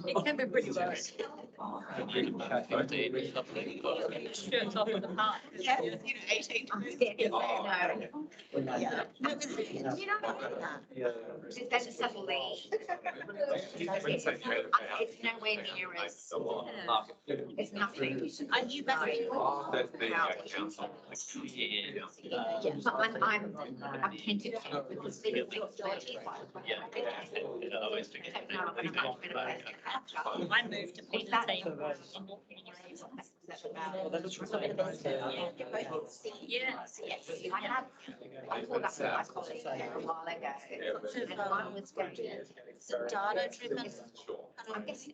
It can be pretty bad. Yeah, 18. That's suddenly. It's nowhere near as. It's nothing. I knew better. But I'm tentative because they don't feel dirty. I moved to be that team. Yes, I have. I pulled up with my colleague a while ago, and one was going to data driven. I'm guessing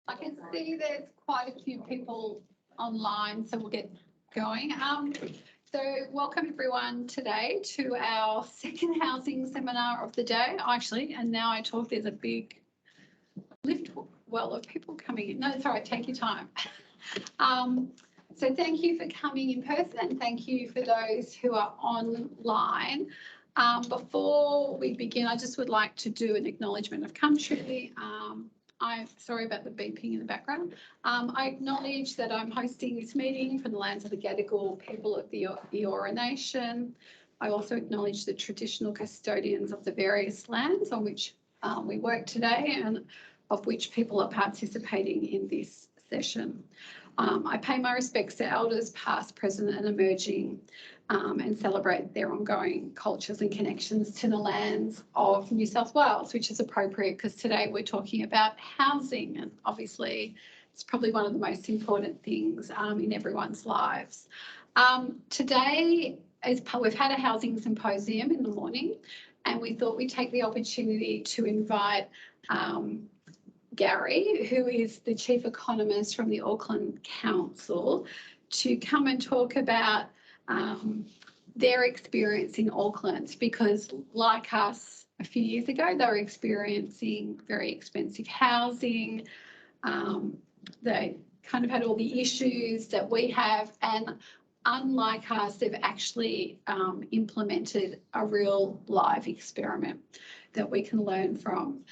I can see there's quite a few people online, so we'll get going. So welcome everyone today to our second housing seminar of the day. Actually, and now I talk, there's a big lift well of people coming in. No, sorry, take your time. So thank you for coming in person and thank you for those who are online. Before we begin, I just would like to do an acknowledgement of country. I'm sorry about the beeping in the background. I acknowledge that I'm hosting this meeting from the lands of the Gadigal people of the Eora Nation. I also acknowledge the traditional custodians of the various lands on which we work today and of which people are participating in this session. I pay my respects to elders past, present and emerging and celebrate their ongoing cultures and connections to the lands of New South Wales, which is appropriate because today we're talking about housing and obviously it's probably one of the most important things in everyone's lives. Today we've had a housing symposium in the morning and we thought we'd take the opportunity to invite Gary, who is the Chief Economist from the Auckland Council, to come and talk about their experience in Auckland, because like us a few years ago, they were experiencing very expensive housing. They kind of had all the issues that we have, and unlike us, they've actually implemented a real live experiment that we can learn from.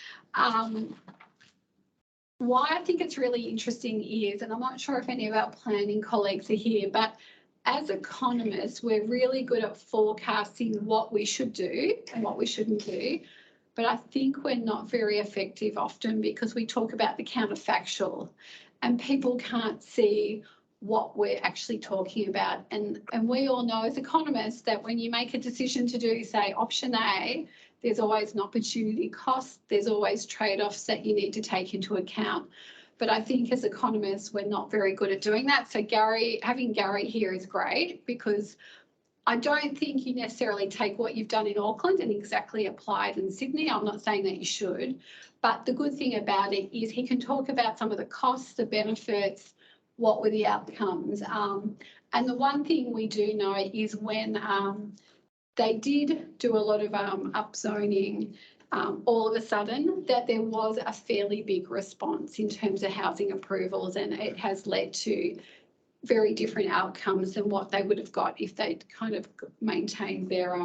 Why I think it's really interesting is, and I'm not sure if any of our planning colleagues are here, but as economists, we're really good at forecasting what we should do and what we shouldn't do. But I think we're not very effective often because we talk about the counterfactual and people can't see what we're actually talking about. And we all know as economists that when you make a decision to do, say, option A, there's always an opportunity cost. There's always trade-offs that you need to take into account. But I think as economists, we're not very good at doing that. So having Gary here is great because I don't think you necessarily take what you've done in Auckland and exactly apply it in Sydney. I'm not saying that you should, but the good thing about it is he can talk about some of the costs, the benefits, what were the outcomes. And the one thing we do know is when they did do a lot of upzoning, all of a sudden that there was a fairly big response in terms of housing approvals, and it has led to very different outcomes than what they would have got if they'd kind of maintained their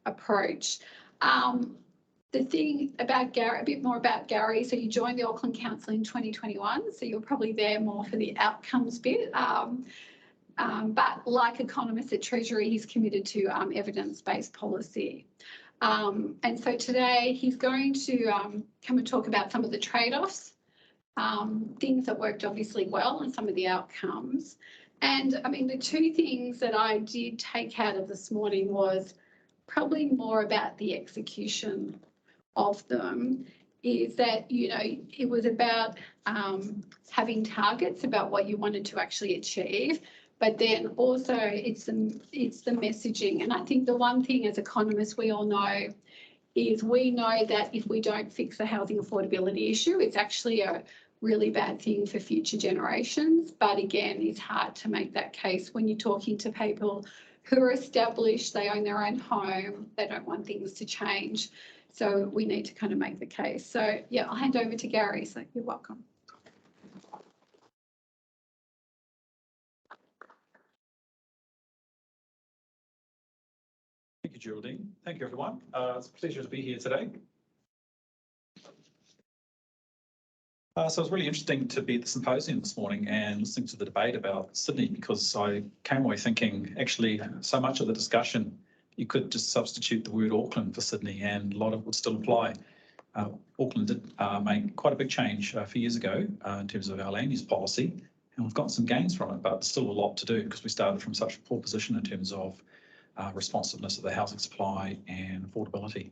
approach. The thing about Gary, a bit more about Gary, so you joined the Auckland Council in 2021, so you're probably there more for the outcomes bit. But like economists at Treasury, he's committed to evidence-based policy. And so today he's going to come and talk about some of the trade-offs, things that worked obviously well and some of the outcomes. And I mean, the two things that I did take out of this morning was probably more about the execution of them, is that, you know, it was about having targets about what you wanted to actually achieve, but then also it's the messaging. And I think the one thing as economists we all know is we know that if we don't fix the housing affordability issue, it's actually a really bad thing for future generations. But again, it's hard to make that case when you're talking to people who are established, they own their own home, they don't want things to change. So we need to kind of make the case. So yeah, I'll hand over to Gary. So you're welcome. Thank you, Geraldine. Thank you, everyone. It's a pleasure to be here today. So it was really interesting to be at the symposium this morning and listening to the debate about Sydney, because I came away thinking actually so much of the discussion, you could just substitute the word Auckland for Sydney and a lot of it would still apply. Auckland did make quite a big change a few years ago in terms of our land use policy, and we've got some gains from it, but still a lot to do because we started from such a poor position in terms of responsiveness of the housing supply and affordability.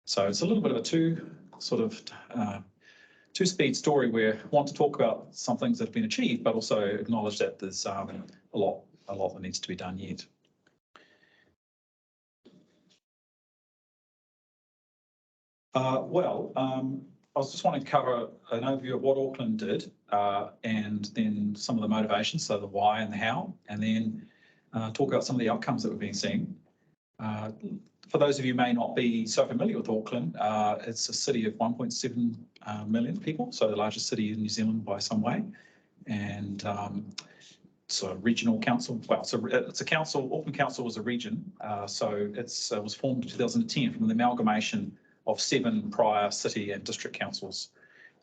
So it's a little bit of a two-speed story where I want to talk about some things that have been achieved, but also acknowledge that there's a lot that needs to be done yet. I was just wanting to cover an overview of what Auckland did and then some of the motivations, so the why and the how, and then talk about some of the outcomes that we've been seeing. For those of you who may not be so familiar with Auckland, it's a city of 1.7 million people, so the largest city in New Zealand by some way. And it's a regional council. Well, it's a council. Auckland Council was a region, so it was formed in 2010 from the amalgamation of 7 prior city and district councils.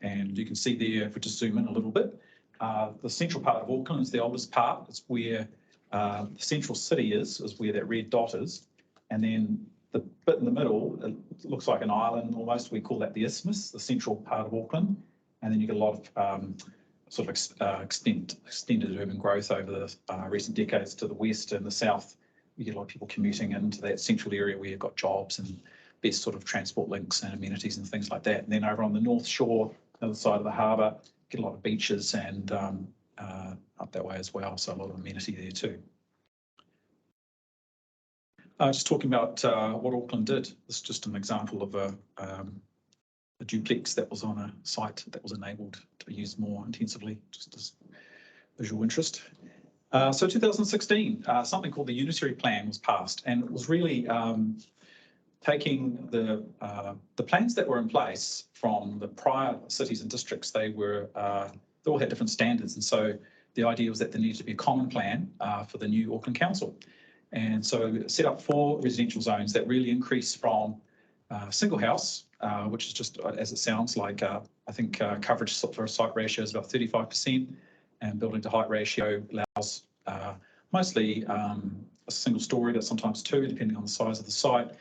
And you can see there, if we just zoom in a little bit, the central part of Auckland is the oldest part. It's where the central city is where that red dot is. And then the bit in the middle, it looks like an island almost. We call that the isthmus, the central part of Auckland. And then you get a lot of extended urban growth over the recent decades to the west and the south. You get a lot of people commuting into that central area where you've got jobs and best sort of transport links and amenities and things like that. And then over on the north shore, the other side of the harbour, get a lot of beaches and up that way as well. So a lot of amenity there too. Just talking about what Auckland did. This is just an example of a duplex that was on a site that was enabled to be used more intensively, just as visual interest. So 2016, something called the Unitary Plan was passed, and it was really taking the plans that were in place from the prior cities and districts. They all had different standards, and so the idea was that there needed to be a common plan for the new Auckland Council. And so set up 4 residential zones that really increase from single house, which is just, as it sounds like, I think coverage for a site ratio is about 35%, and building to height ratio allows mostly a single story, but sometimes 2, depending on the size of the site.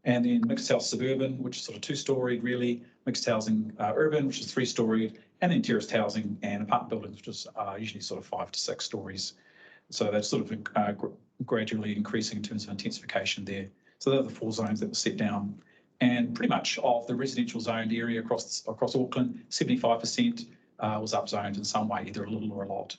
And then mixed house suburban, which is sort of 2-storied really, mixed housing urban, which is 3-storied, and then terraced housing and apartment buildings, which is usually sort of 5 to 6 stories. So that's sort of gradually increasing in terms of intensification there. So they're the 4 zones that were set down. And pretty much of the residential zoned area across Auckland, 75% was upzoned in some way, either a little or a lot.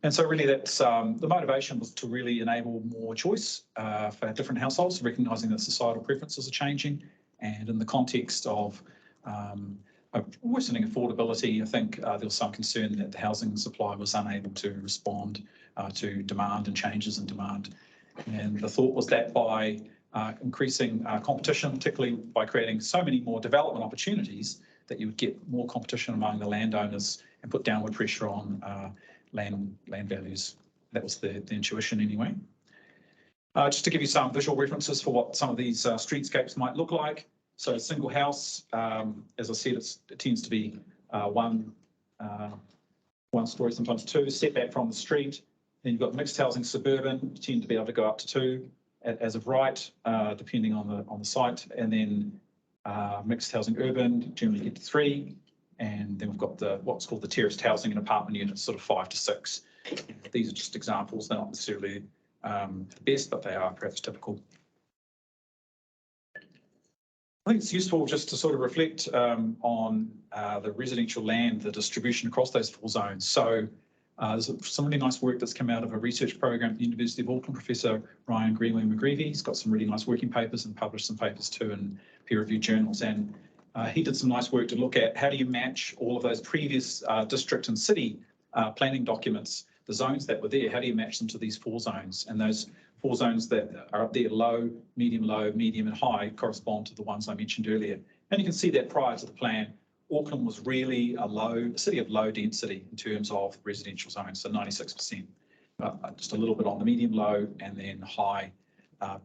And so really that's the motivation was to really enable more choice for different households, recognising that societal preferences are changing. And in the context of worsening affordability, I think there was some concern that the housing supply was unable to respond to demand and changes in demand. And the thought was that by increasing competition, particularly by creating so many more development opportunities, that you would get more competition among the landowners and put downward pressure on land values. That was the intuition anyway. Just to give you some visual references for what some of these streetscapes might look like. So a single house, as I said, it tends to be one story, sometimes 2, set back from the street. Then you've got mixed housing suburban, you tend to be able to go up to 2. as of right, depending on the site, and then mixed housing urban generally get to 3, and then we've got what's called the terraced housing and apartment units, sort of 5 to 6. These are just examples. They're not necessarily the best, but they are perhaps typical. I think it's useful just to sort of reflect on the residential land, the distribution across those 4 zones. So there's some really nice work that's come out of a research program at the University of Auckland. Professor Ryan Greenway-McGreevy, he's got some really nice working papers and published some papers too in peer-reviewed journals. And he did some nice work to look at how do you match all of those previous district and city planning documents, the zones that were there, how do you match them to these 4 zones? And those 4 zones that are up there, low, medium, and high, correspond to the ones I mentioned earlier. And you can see that prior to the plan, Auckland was really a city of low density in terms of residential zones, so 96%. Just a little bit on the medium, low, and then high,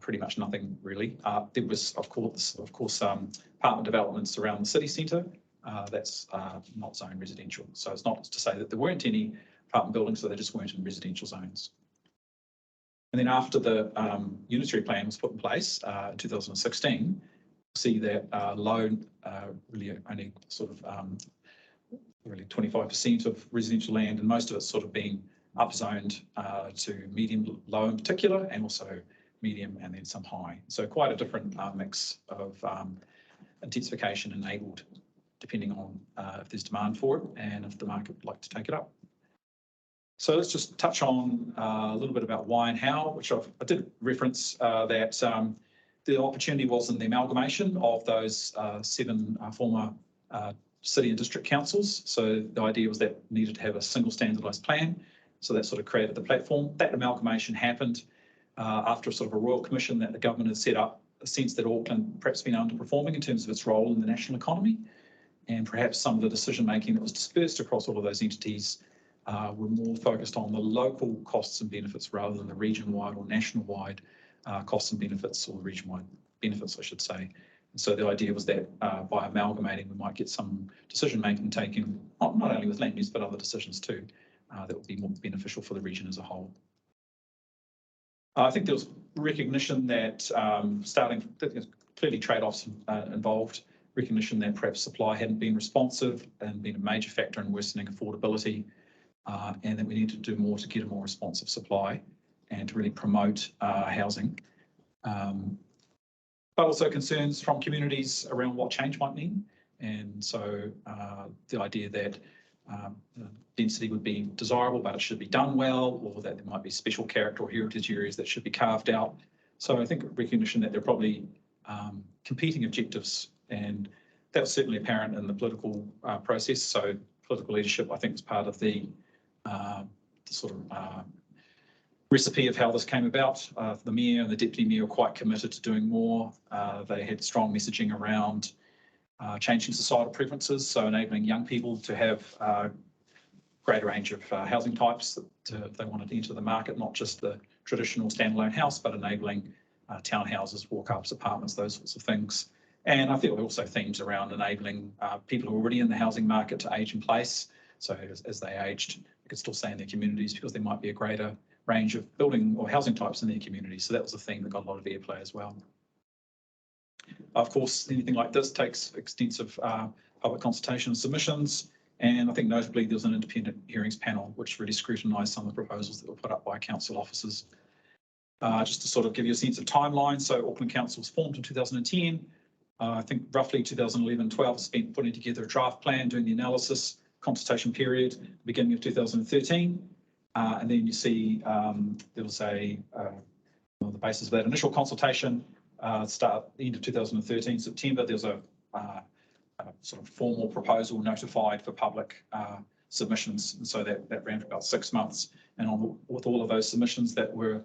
pretty much nothing really. There was, of course, apartment developments around the city centre. That's not zone residential. So it's not to say that there weren't any apartment buildings, so they just weren't in residential zones. And then after the unitary plan was put in place in 2016, see that low really only sort of really 25% of residential land, and most of it's sort of been upzoned to medium, low in particular, and also medium and then some high. So quite a different mix of intensification enabled, depending on if there's demand for it and if the market would like to take it up. So let's just touch on a little bit about why and how, which I did reference that the opportunity was in the amalgamation of those 7 former city and district councils. So the idea was that needed to have a single standardised plan. So that sort of created the platform. That amalgamation happened after sort of a royal commission that the government had set up, a sense that Auckland perhaps been underperforming in terms of its role in the national economy, and perhaps some of the decision making that was dispersed across all of those entities were more focused on the local costs and benefits rather than the region-wide or national-wide costs and benefits, or region-wide benefits, I should say. And so the idea was that by amalgamating, we might get some decision-making taken, not only with land use, but other decisions too, that would be more beneficial for the region as a whole. I think there was recognition that clearly trade-offs involved, recognition that perhaps supply hadn't been responsive and been a major factor in worsening affordability, and that we need to do more to get a more responsive supply and to really promote housing. But also concerns from communities around what change might mean. And so the idea that density would be desirable, but it should be done well, or that there might be special character or heritage areas that should be carved out. So I think recognition that there are probably competing objectives, and that was certainly apparent in the political process. So political leadership, I think, was part of the sort of recipe of how this came about. The mayor and the deputy mayor were quite committed to doing more. They had strong messaging around changing societal preferences, so enabling young people to have a greater range of housing types that they wanted to enter the market, not just the traditional standalone house, but enabling townhouses, walk-ups, apartments, those sorts of things. And I feel also themes around enabling people who are already in the housing market to age in place. So as they aged, they could still stay in their communities because there might be a greater range of building or housing types in their community. So that was a theme that got a lot of airplay as well. Of course, anything like this takes extensive public consultation and submissions. And I think notably there was an independent hearings panel which really scrutinised some of the proposals that were put up by council officers. Just to sort of give you a sense of timeline, so Auckland Council was formed in 2010. I think roughly 2011-12 spent putting together a draft plan, doing the analysis, consultation period, beginning of 2013. And then you see there was on the basis of that initial consultation, start the end of 2013, September, there's a sort of formal proposal notified for public submissions. And so that ran for about 6 months. And with all of those submissions that were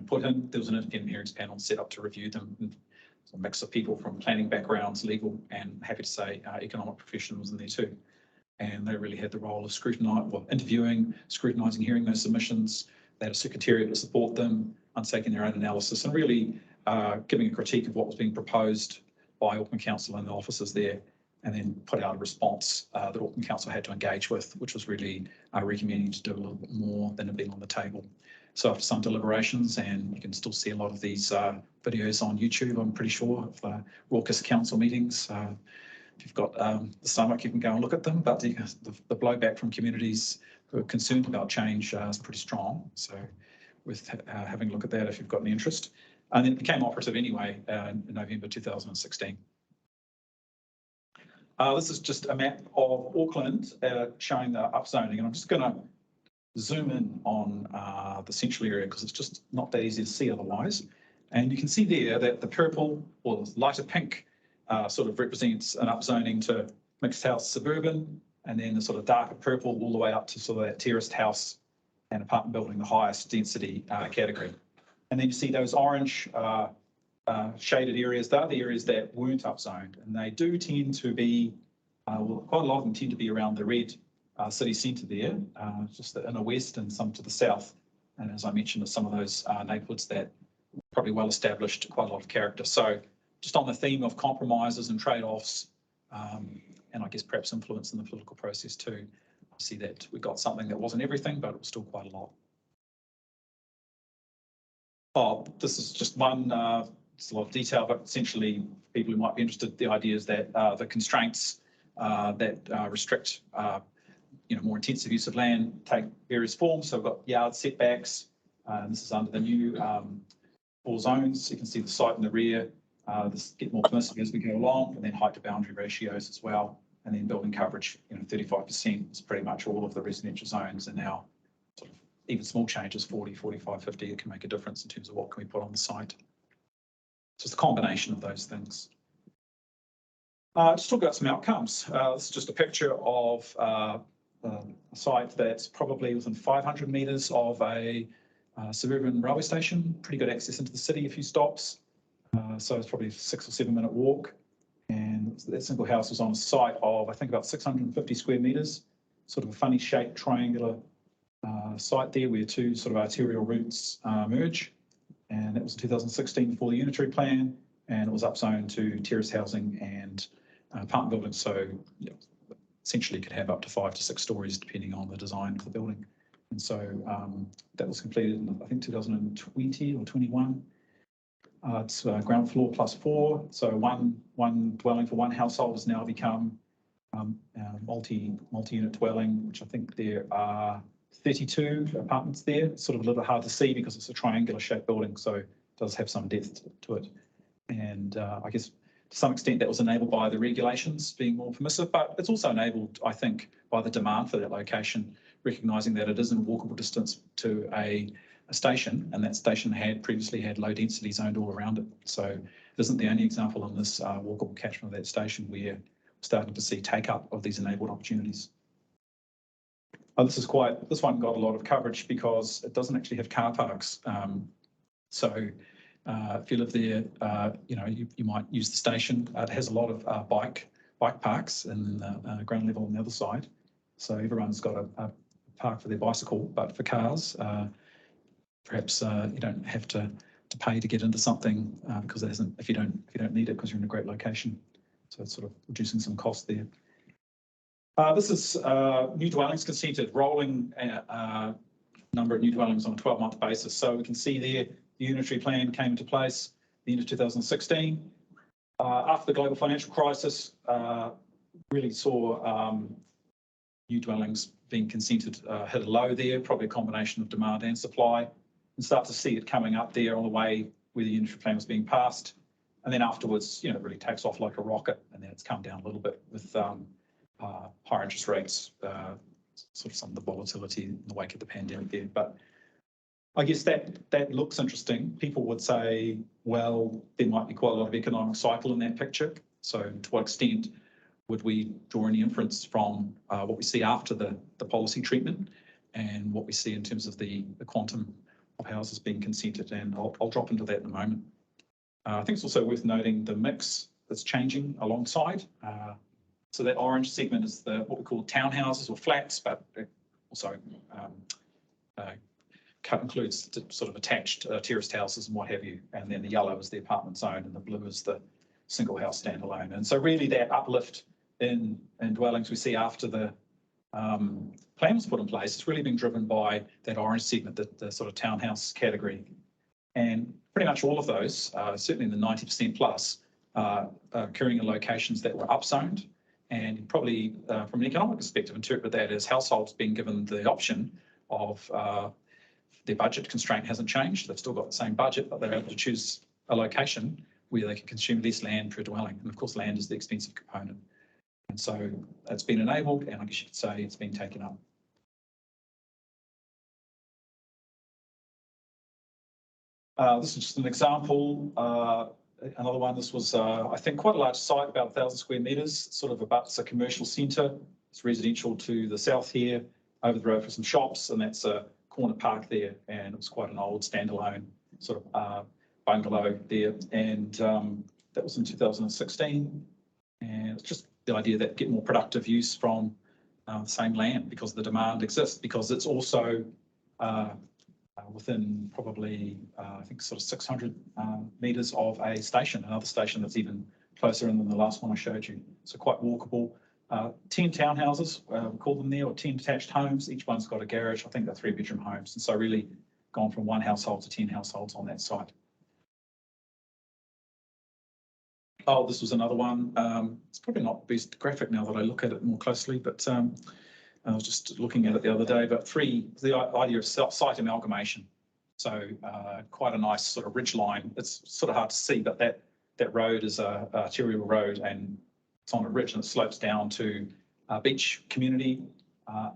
put in, there was an independent hearings panel set up to review them. It's a mix of people from planning backgrounds, legal, and happy to say economic professionals in there too. And they really had the role of interviewing, scrutinising, hearing those submissions. They had a secretariat to support them, undertaking their own analysis, and really giving a critique of what was being proposed by Auckland Council and the officers there, and then put out a response that Auckland Council had to engage with, which was really recommending to do a little bit more than had been on the table. So after some deliberations, and you can still see a lot of these videos on YouTube, I'm pretty sure, of the raucous council meetings. If you've got the stomach, you can go and look at them, but the blowback from communities who are concerned about change is pretty strong. So with having a look at that if you've got any interest. And then it became operative anyway in November 2016. This is just a map of Auckland showing the upzoning, and I'm just going to zoom in on the central area because it's just not that easy to see otherwise. And you can see there that the purple or lighter pink sort of represents an upzoning to mixed house suburban, and then the sort of darker purple all the way up to sort of that terraced house and apartment building, the highest density category. And then you see those orange shaded areas. They're the areas that weren't upzoned, and they do tend to be, well, quite a lot of them tend to be around the red city centre there, just the inner west and some to the south. And as I mentioned, some of those neighbourhoods that probably well established, quite a lot of character. So just on the theme of compromises and trade-offs, and I guess perhaps influence in the political process too, I see that we got something that wasn't everything, but it was still quite a lot. Oh, this is just one, it's a lot of detail, but essentially people who might be interested, the idea is that the constraints that restrict more intensive use of land take various forms. So we've got yard setbacks, and this is under the new 4 zones. You can see the site in the rear. This get more permissive as we go along, and then height to boundary ratios as well, and then building coverage. 35% is pretty much all of the residential zones, and now sort of even small changes, 40, 45, 50, it can make a difference in terms of what can we put on the site. So it's a combination of those things. Just talk about some outcomes. This is just a picture of a site that's probably within 500 metres of a suburban railway station, pretty good access into the city, a few stops. So it's probably a 6 or 7 minute walk. And that single house was on a site of, I think, about 650 square metres, sort of a funny shaped triangular site there where 2 sort of arterial routes merge. And that was in 2016 before the unitary plan, and it was upzoned to terrace housing and apartment buildings. So essentially could have up to 5 to 6 stories depending on the design of the building. And so that was completed in, I think, 2020 or 21. It's ground floor plus 4. So one dwelling for one household has now become multi-unit dwelling, which I think there are 32 apartments there. It's sort of a little hard to see because it's a triangular shaped building, so it does have some depth to it. And I guess to some extent that was enabled by the regulations being more permissive, but it's also enabled, I think, by the demand for that location, recognising that it is in walkable distance to a station, and that station had previously had low density zoned all around it. So it isn't the only example in this walkable catchment of that station where we're starting to see take up of these enabled opportunities. This one got a lot of coverage because it doesn't actually have car parks. So if you live there, you might use the station. It has a lot of bike parks in the ground level on the other side. So everyone's got a park for their bicycle, but for cars, perhaps you don't have to pay to get into something because it isn't, if you don't need it because you're in a great location. So it's sort of reducing some cost there. This is new dwellings consented, rolling number of new dwellings on a 12-month basis. So we can see there the unitary plan came into place at the end of 2016. After the global financial crisis, really saw new dwellings being consented hit a low there, probably a combination of demand and supply, and start to see it coming up there on the way where the unitary plan was being passed. And then afterwards, it really takes off like a rocket, and then it's come down a little bit with higher interest rates, sort of some of the volatility in the wake of the pandemic there. But I guess that looks interesting. People would say, well, there might be quite a lot of economic cycle in that picture. So to what extent would we draw any inference from what we see after the policy treatment and what we see in terms of the quantum of houses being consented? And I'll drop into that in a moment. I think it's also worth noting the mix that's changing alongside. So that orange segment is what we call townhouses or flats, but also includes sort of attached terraced houses and what have you. And then the yellow is the apartment zone and the blue is the single house standalone. And so really that uplift in dwellings we see after the plan was put in place, it's really been driven by that orange segment, the sort of townhouse category. And pretty much all of those, certainly in the 90% plus, are occurring in locations that were upzoned. And probably from an economic perspective, interpret that as households being given the option of their budget constraint hasn't changed. They've still got the same budget, but they're able to choose a location where they can consume less land per dwelling. And of course, land is the expensive component. And so it's been enabled, and I guess you could say it's been taken up. This is just an example. Another one, this was, I think, quite a large site, about 1,000 square metres, sort of abuts a commercial centre. It's residential to the south here, over the road for some shops, and that's a corner park there. And it was quite an old standalone sort of bungalow there. And that was in 2016. And it's just the idea that get more productive use from the same land because the demand exists, because it's also within probably, I think, sort of 600 metres of a station, another station that's even closer in than the last one I showed you. So quite walkable. 10 townhouses, we call them there, or 10 detached homes. Each one's got a garage. I think they're 3-bedroom homes. And so really gone from 1 household to 10 households on that site. Oh, this was another one. It's probably not the best graphic now that I look at it more closely, but I was just looking at it the other day. But the idea of site amalgamation. So quite a nice sort of ridge line. It's sort of hard to see, but that road is a arterial road, and it's on a ridge, and it slopes down to a beach community.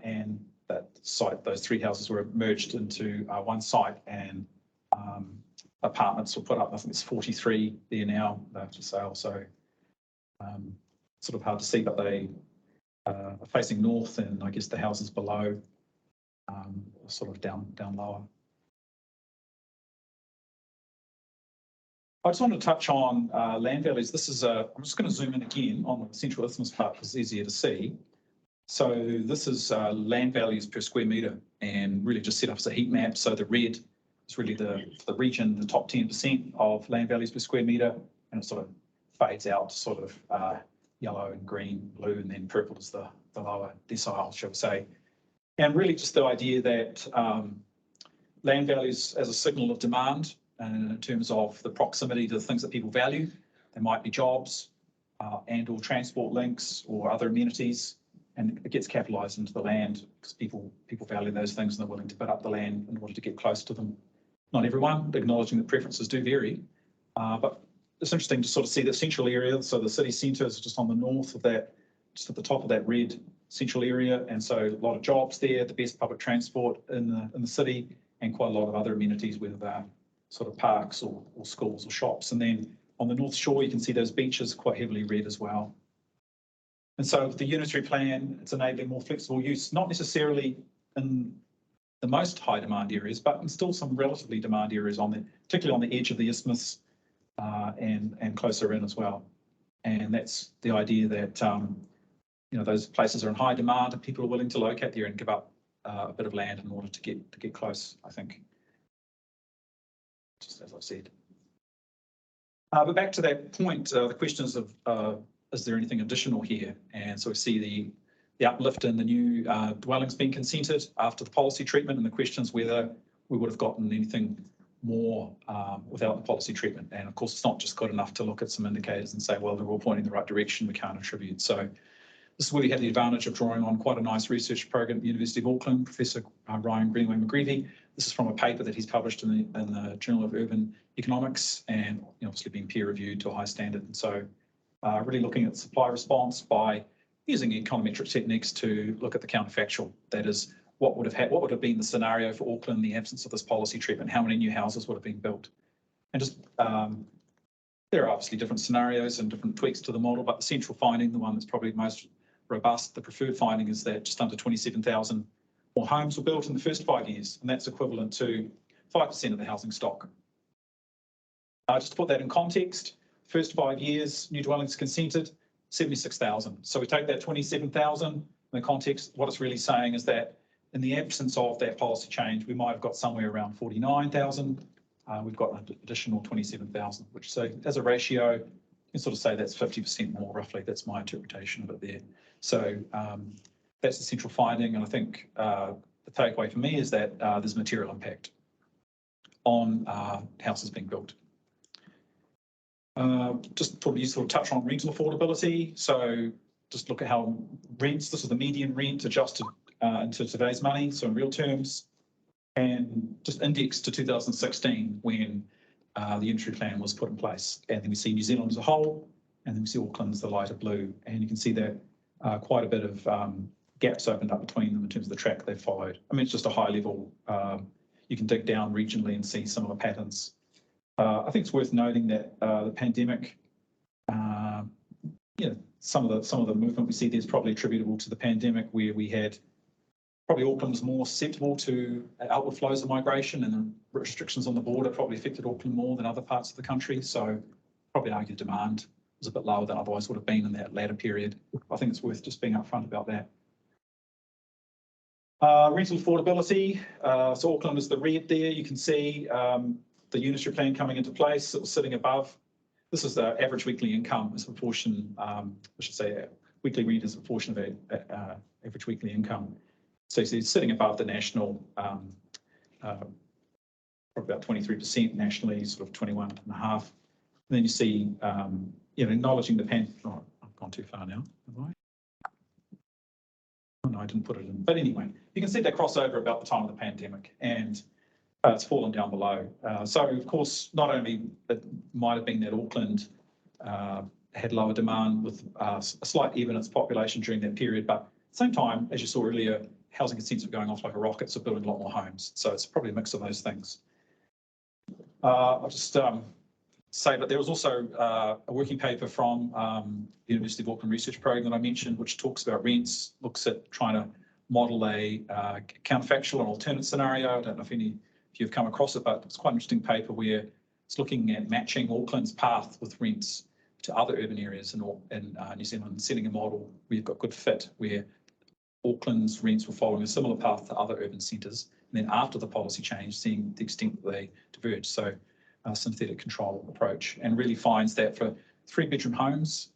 And that site, those 3 houses were merged into one site, and apartments were put up. I think it's 43 there now for sale. So sort of hard to see, but they are facing north, and I guess the houses below are sort of down lower. I just want to touch on land values. This is I'm just going to zoom in again on the Central Isthmus part because it's easier to see. So this is land values per square metre, and really just set up as a heat map. So the red is really the region, the top 10% of land values per square metre, and it sort of fades out to sort of yellow and green, blue, and then purple is the lower decile, shall we say. And really just the idea that land values as a signal of demand, and in terms of the proximity to the things that people value. There might be jobs and or transport links or other amenities, and it gets capitalised into the land because people value those things and they're willing to bid up the land in order to get close to them. Not everyone, acknowledging that preferences do vary, but it's interesting to sort of see the central area. So the city centre is just on the north of that, just at the top of that red central area, and so a lot of jobs there, the best public transport in the city, and quite a lot of other amenities, whether they're sort of parks or schools or shops. And then on the North Shore, you can see those beaches quite heavily red as well. And so with the unitary plan, it's enabling more flexible use, not necessarily in the most high demand areas, but in still some relatively demand areas particularly on the edge of the isthmus and closer in as well. And that's the idea that those places are in high demand and people are willing to locate there and give up a bit of land in order to get close, I think. Just as I said. But back to that point, the questions of is there anything additional here? And so we see the uplift in the new dwellings being consented after the policy treatment, and the questions whether we would have gotten anything more without the policy treatment. And of course, it's not just good enough to look at some indicators and say, well, they're all pointing in the right direction, we can't attribute. So this is where we had the advantage of drawing on quite a nice research program at the University of Auckland, Professor Ryan Greenway-McGreevy. This is from a paper that he's published in the Journal of Urban Economics, and obviously being peer reviewed to a high standard. And so really looking at supply response by using econometric techniques to look at the counterfactual. That is, what would have been the scenario for Auckland in the absence of this policy treatment? How many new houses would have been built? And just there are obviously different scenarios and different tweaks to the model, but the central finding, the one that's probably most robust, the preferred finding, is that just under 27,000 more homes were built in the first 5 years, and that's equivalent to 5% of the housing stock. Just to put that in context, first 5 years, new dwellings consented, 76,000. So we take that 27,000 in the context, what it's really saying is that in the absence of that policy change, we might have got somewhere around 49,000. We've got an additional 27,000, which, so as a ratio, you can sort of say that's 50% more roughly. That's my interpretation of it there. So that's the central finding, and I think the takeaway for me is that there's material impact on houses being built. Just probably sort of touch on rental affordability. So just look at how rents, this is the median rent adjusted into today's money, so in real terms, and just indexed to 2016 when the unitary plan was put in place. And then we see New Zealand as a whole, and then we see Auckland as the lighter blue. And you can see that quite a bit of gaps opened up between them in terms of the track they've followed. I mean, it's just a high level. You can dig down regionally and see similar patterns. I think it's worth noting that the pandemic, some of the movement we see there is probably attributable to the pandemic, where we had probably Auckland was more susceptible to outward flows of migration, and the restrictions on the border probably affected Auckland more than other parts of the country. So probably argue demand was a bit lower than otherwise would have been in that latter period. I think it's worth just being upfront about that. Rental affordability. So Auckland is the red there. You can see the unitary plan coming into place. It was sitting above. This is the average weekly income as a proportion, I should say, weekly rent as a proportion of average weekly income. So it's sitting above the national, about 23% nationally, sort of 21.5%. And then you see, acknowledging the oh, I've gone too far now, have I? Oh, no, I didn't put it in. But anyway, you can see that crossover about the time of the pandemic, and it's fallen down below. So, of course, not only it might have been that Auckland had lower demand with a slight even its population during that period, but at the same time, as you saw earlier, housing consents are going off like a rocket, so building a lot more homes. So it's probably a mix of those things. I'll just say that there was also a working paper from the University of Auckland research program that I mentioned, which talks about rents, looks at trying to model a counterfactual and alternate scenario. I don't know if any of you have come across it, but it's quite an interesting paper where it's looking at matching Auckland's path with rents to other urban areas in New Zealand, setting a model where you've got good fit, where Auckland's rents were following a similar path to other urban centres, and then after the policy change, seeing the extent that they diverge. So a synthetic control approach, and really finds that for 3-bedroom homes,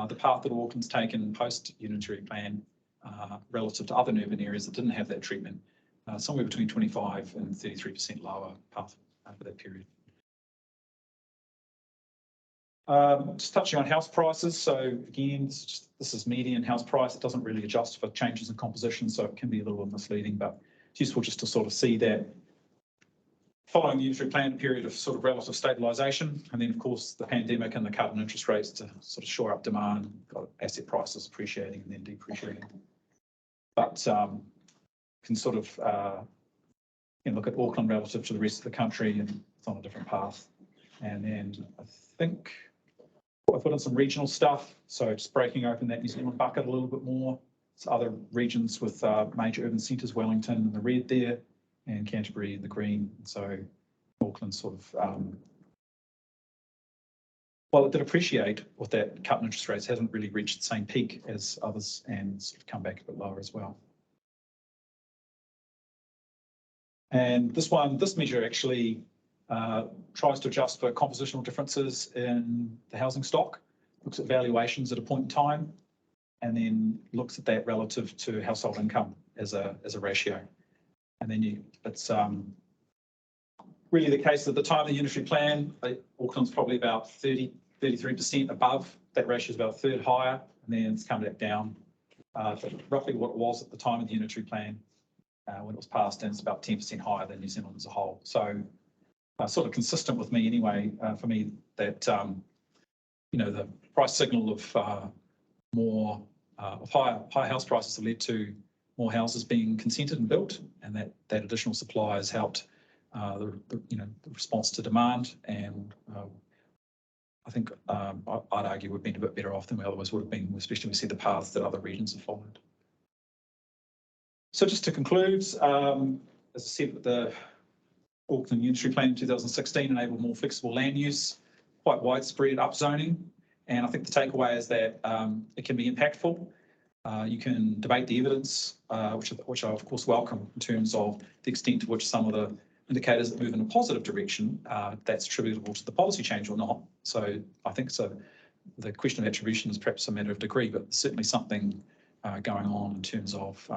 the path that Auckland's taken post-unitary plan relative to other urban areas that didn't have that treatment, somewhere between 25 and 33% lower path over that period. Just touching on house prices. So again, this is median house price. It doesn't really adjust for changes in composition, so it can be a little bit misleading, but it's useful just to sort of see that following the unitary plan, period of sort of relative stabilisation, and then of course the pandemic and the cut in interest rates to sort of shore up demand, got asset prices appreciating and then depreciating. But can sort of look at Auckland relative to the rest of the country, and it's on a different path. And then I think I put in some regional stuff, so just breaking open that New Zealand bucket a little bit more. So other regions with major urban centres, Wellington in the red there, and Canterbury in the green. So Auckland sort of, well, it did appreciate with that cut in interest rates, hasn't really reached the same peak as others, and sort of come back a bit lower as well. And this measure actually tries to adjust for compositional differences in the housing stock, looks at valuations at a point in time, and then looks at that relative to household income as a ratio. And then it's really the case at the time of the unitary plan, Auckland's probably about 33% above. That ratio is about a third higher, and then it's come back down to roughly what it was at the time of the unitary plan when it was passed, and it's about 10% higher than New Zealand as a whole. So sort of consistent with me anyway, for me, that the price signal of higher house prices have led to more houses being consented and built, and that additional supply has helped the response to demand. And I think I'd argue we've been a bit better off than we otherwise would have been, especially when we see the paths that other regions have followed. So just to conclude, as I said, the Auckland Unitary Plan in 2016 enabled more flexible land use, quite widespread upzoning, and I think the takeaway is that it can be impactful. You can debate the evidence, which I of course welcome, in terms of the extent to which some of the indicators that move in a positive direction, that's attributable to the policy change or not. So I think the question of attribution is perhaps a matter of degree, but certainly something going on in terms of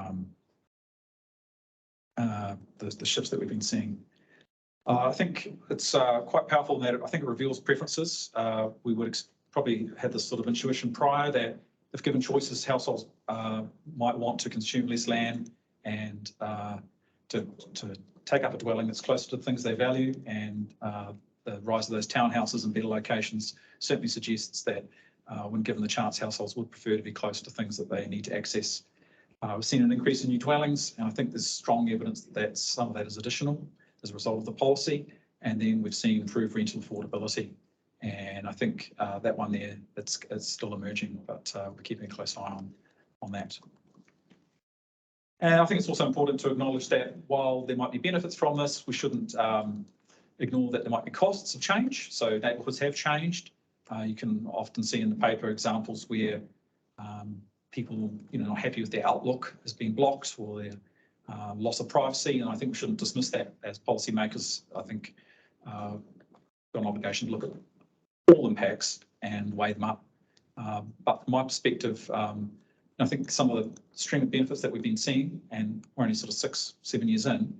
the shifts that we've been seeing. I think it's quite powerful in that I think it reveals preferences. We would probably had this sort of intuition prior that if given choices, households might want to consume less land and to take up a dwelling that's closer to the things they value, and the rise of those townhouses and better locations certainly suggests that when given the chance, households would prefer to be close to things that they need to access. We've seen an increase in new dwellings, and I think there's strong evidence that some of that is additional as a result of the policy. And then we've seen improved rental affordability. And I think that one there, it's still emerging, but we're keeping a close eye on that. And I think it's also important to acknowledge that while there might be benefits from this, we shouldn't ignore that there might be costs of change. So neighbourhoods have changed. You can often see in the paper examples where people, not happy with their outlook has been blocked, or their loss of privacy. And I think we shouldn't dismiss that as policymakers. I think we've got an obligation to look at all impacts and weigh them up. But from my perspective, I think some of the string of benefits that we've been seeing, and we're only sort of 6-7 years in,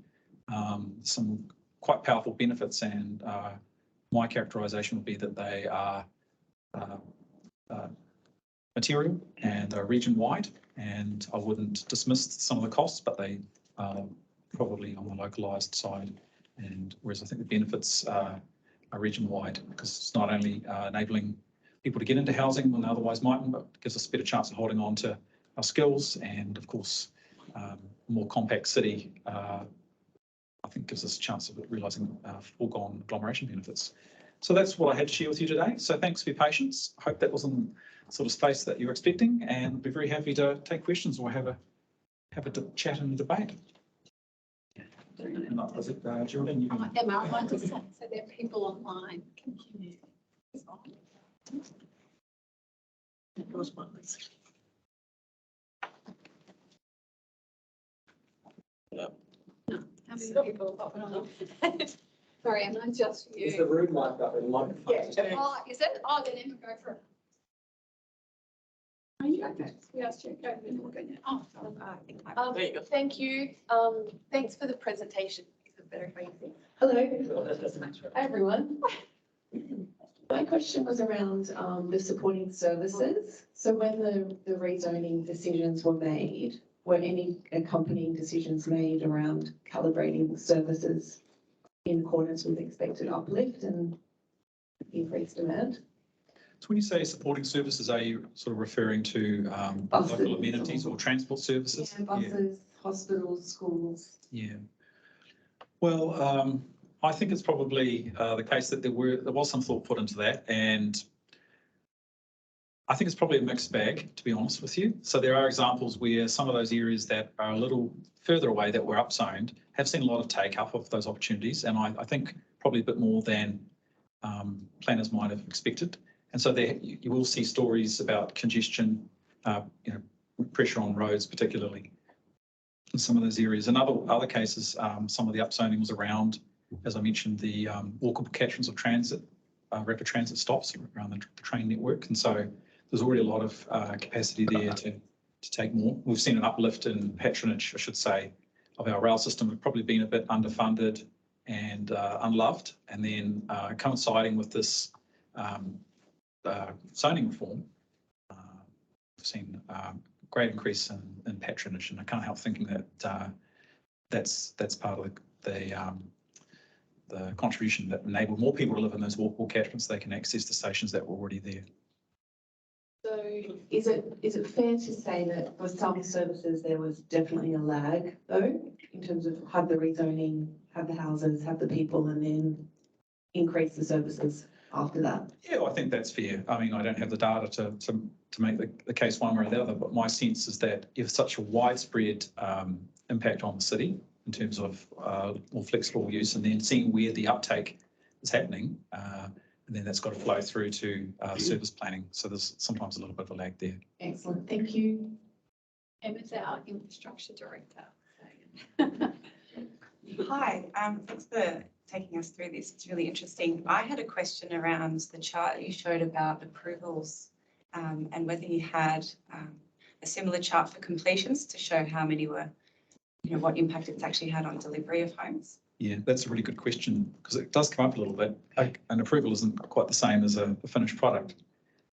some quite powerful benefits, and my characterisation would be that they are material and they're region-wide, and I wouldn't dismiss some of the costs, but they are probably on the localised side. And whereas I think the benefits are region-wide, because it's not only enabling people to get into housing when they otherwise mightn't, but gives us a better chance of holding on to our skills, and of course, a more compact city, I think gives us a chance of realising foregone agglomeration benefits. So that's what I had to share with you today. So thanks for your patience. I hope that wasn't sort of space that you were expecting, and I'd be very happy to take questions or have a chat and a debate. Was it Geraldine? You can... Emma, I might just say, so there are people online. Can you... No. How many people have got on? Sorry, Emma, just you. Is the room mic'd up in microphone? Yeah. Oh, is it? Oh, then Emma, go for it. Oh, you go first. We asked you to go, then we'll go now. Oh, there you go. Thank you. Thanks for the presentation. Is it better if I use it? Hello. Hi, everyone. My question was around the supporting services. So when the rezoning decisions were made, were any accompanying decisions made around calibrating the services in accordance with expected uplift and increased demand? So when you say supporting services, are you sort of referring to local amenities or transport services? Yeah, buses, hospitals, schools. Yeah. Well, I think it's probably the case that there was some thought put into that, and I think it's probably a mixed bag, to be honest with you. So there are examples where some of those areas that are a little further away that were upzoned have seen a lot of take up of those opportunities, and I think probably a bit more than planners might have expected. And so there you will see stories about congestion, pressure on roads, particularly in some of those areas. In other cases, some of the upzoning was around, as I mentioned, the walkable catchments of transit, rapid transit stops around the train network. And so there's already a lot of capacity there to take more. We've seen an uplift in patronage, I should say, of our rail system. We've probably been a bit underfunded and unloved. And then coinciding with this zoning reform, we've seen a great increase in patronage. And I can't help thinking that that's part of the contribution that enabled more people to live in those walkable catchments. They can access the stations that were already there. So is it fair to say that for some services there was definitely a lag, though, in terms of have the rezoning, have the houses, have the people, and then increase the services after that? Yeah, well, I think that's fair. I mean, I don't have the data to make the case one way or the other, but my sense is that if such a widespread impact on the city in terms of more flexible use, and then seeing where the uptake is happening, and then that's got to flow through to service planning. So there's sometimes a little bit of a lag there. Excellent, thank you. Emma's our infrastructure director. Hi, thanks for taking us through this. It's really interesting. I had a question around the chart you showed about approvals and whether you had a similar chart for completions to show how many were, what impact it's actually had on delivery of homes? Yeah, that's a really good question because it does come up a little bit. An approval isn't quite the same as a finished product.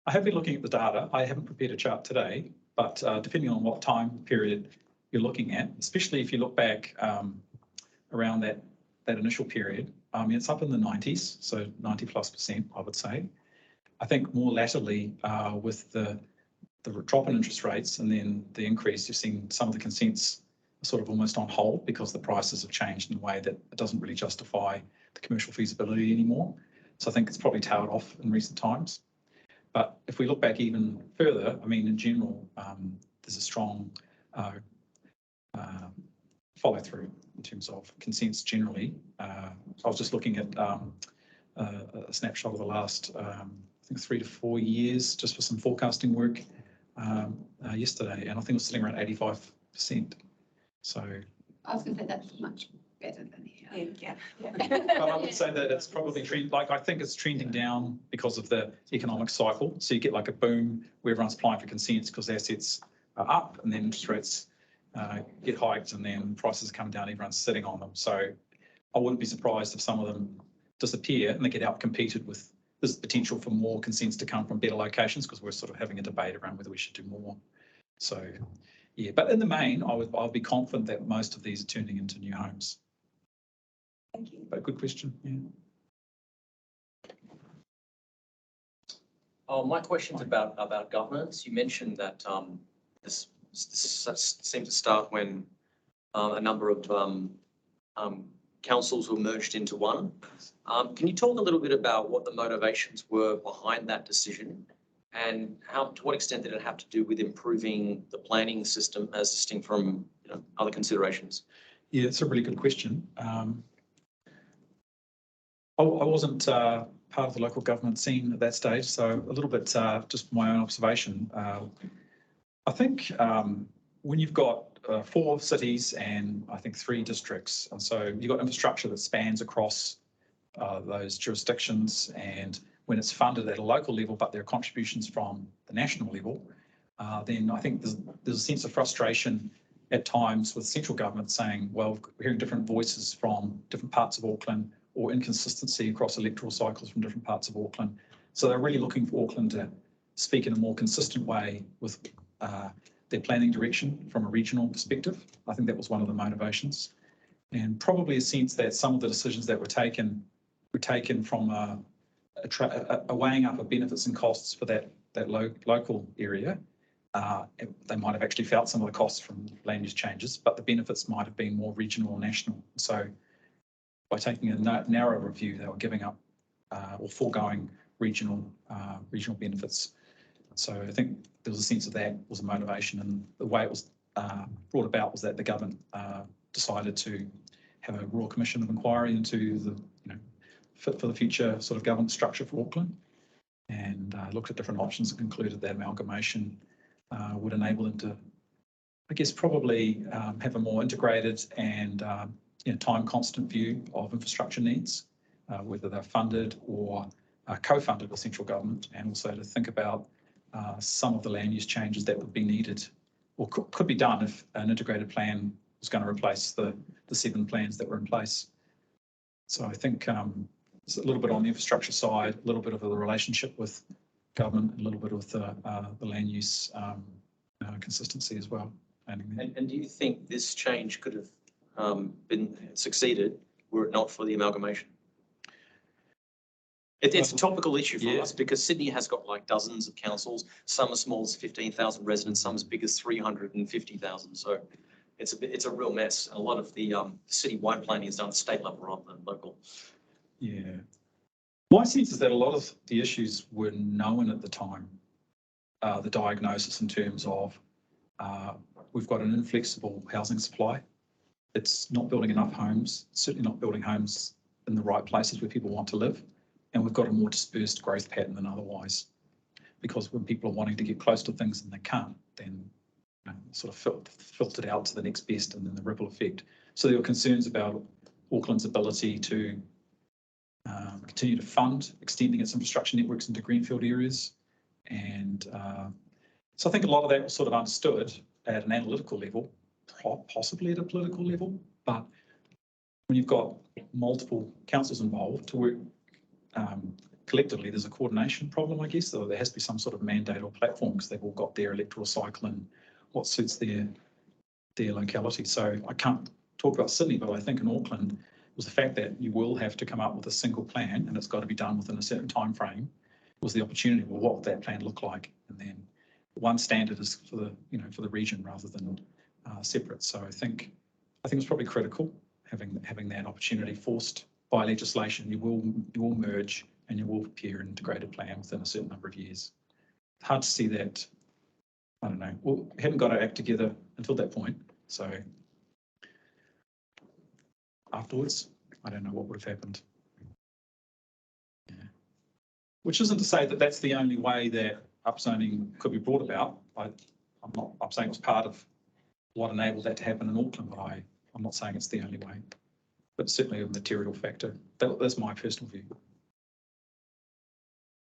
I have been looking at the data. I haven't prepared a chart today, but depending on what time period you're looking at, especially if you look back around that initial period, it's up in the 90s, so 90+%, I would say. I think more latterly with the drop in interest rates and then the increase, you've seen some of the consents sort of almost on hold because the prices have changed in a way that it doesn't really justify the commercial feasibility anymore. So I think it's probably tailed off in recent times. But if we look back even further, I mean, in general, there's a strong follow through in terms of consents generally. I was just looking at a snapshot of the last, I think 3 to 4 years, just for some forecasting work yesterday, and I think it was sitting around 85%. So I was going to say that's much better than here. Yeah. but I would say that it's probably I think it's trending down because of the economic cycle. So you get like a boom where everyone's applying for consents because assets are up, and then interest rates get hiked, and then prices come down, everyone's sitting on them. So I wouldn't be surprised if some of them disappear and they get out competed with. There's potential for more consents to come from better locations because we're sort of having a debate around whether we should do more. So yeah, but in the main, I'll be confident that most of these are turning into new homes. Thank you. But good question, yeah. My question's about governance. You mentioned that this seemed to start when a number of councils were merged into one. Can you talk a little bit about what the motivations were behind that decision, and to what extent did it have to do with improving the planning system as distinct from other considerations? Yeah, it's a really good question. I wasn't part of the local government scene at that stage, so a little bit just my own observation. I think when you've got 4 cities and I think 3 districts, and so you've got infrastructure that spans across those jurisdictions, and when it's funded at a local level, but there are contributions from the national level, then I think there's a sense of frustration at times with central government saying, well, we're hearing different voices from different parts of Auckland, or inconsistency across electoral cycles from different parts of Auckland. So they're really looking for Auckland to speak in a more consistent way with their planning direction from a regional perspective. I think that was one of the motivations. And probably a sense that some of the decisions that were taken from a weighing up of benefits and costs for that local area. They might have actually felt some of the costs from land use changes, but the benefits might have been more regional or national. So by taking a narrower view, they were giving up or foregoing regional benefits. So I think there was a sense of that was a motivation, and the way it was brought about was that the government decided to have a Royal Commission of Inquiry into the fit for the future sort of governance structure for Auckland, and looked at different options and concluded that amalgamation would enable them to, I guess, probably have a more integrated and time constant view of infrastructure needs, whether they're funded or co-funded with central government, and also to think about some of the land use changes that would be needed or could be done if an integrated plan was going to replace the 7 plans that were in place. So I think it's a little bit on the infrastructure side, a little bit of the relationship with government, a little bit with the land use consistency as well. And do you think this change could have been succeeded were it not for the amalgamation? It's a topical issue for us because Sydney has got like dozens of councils. Some as small as 15,000 residents, some as big as 350,000. So it's a real mess. A lot of the city-wide planning is done at state level rather than local. Yeah. My sense is that a lot of the issues were known at the time. The diagnosis in terms of we've got an inflexible housing supply. It's not building enough homes, certainly not building homes in the right places where people want to live. And we've got a more dispersed growth pattern than otherwise. Because when people are wanting to get close to things and they can't, then sort of filtered out to the next best, and then the ripple effect. So there were concerns about Auckland's ability to continue to fund extending its infrastructure networks into greenfield areas, and So I think a lot of that was sort of understood at an analytical level, possibly at a political level, but when you've got multiple councils involved to work collectively, there's a coordination problem, I guess. So there has to be some sort of mandate or platform because they've all got their electoral cycle and what suits their locality. So I can't talk about Sydney, but I think in Auckland was the fact that you will have to come up with a single plan and it's got to be done within a certain time frame. Was the opportunity, well, what would that plan look like? And then one standard is for the for the region rather than separate. So I think it's probably critical having that opportunity forced by legislation. You will merge and you will prepare an integrated plan within a certain number of years. It's hard to see that. I don't know. Well, we haven't got our act together until that point. So afterwards, I don't know what would have happened. Yeah. Which isn't to say that that's the only way that upzoning could be brought about. I'm saying it was part of what enabled that to happen in Auckland, but I'm not saying it's the only way. But certainly a material factor. That's my personal view.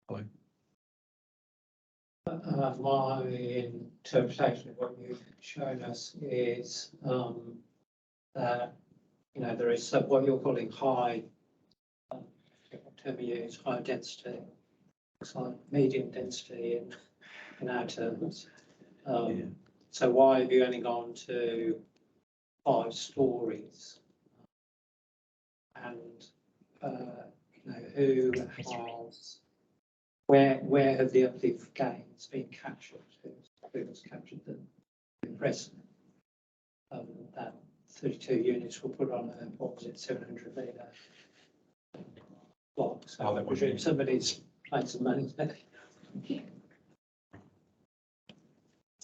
Hello. My interpretation of what you've shown us is that there is what you're calling high, what term you use, high density. It's like medium density in our terms. Yeah. So why have you only gone to 5 stories? And who has, where have the uplift gains been captured? Who has captured them? Impressive. That 32 units were put on a, what was it, 700 metre block. So Oh, that would be- somebody's played some money there.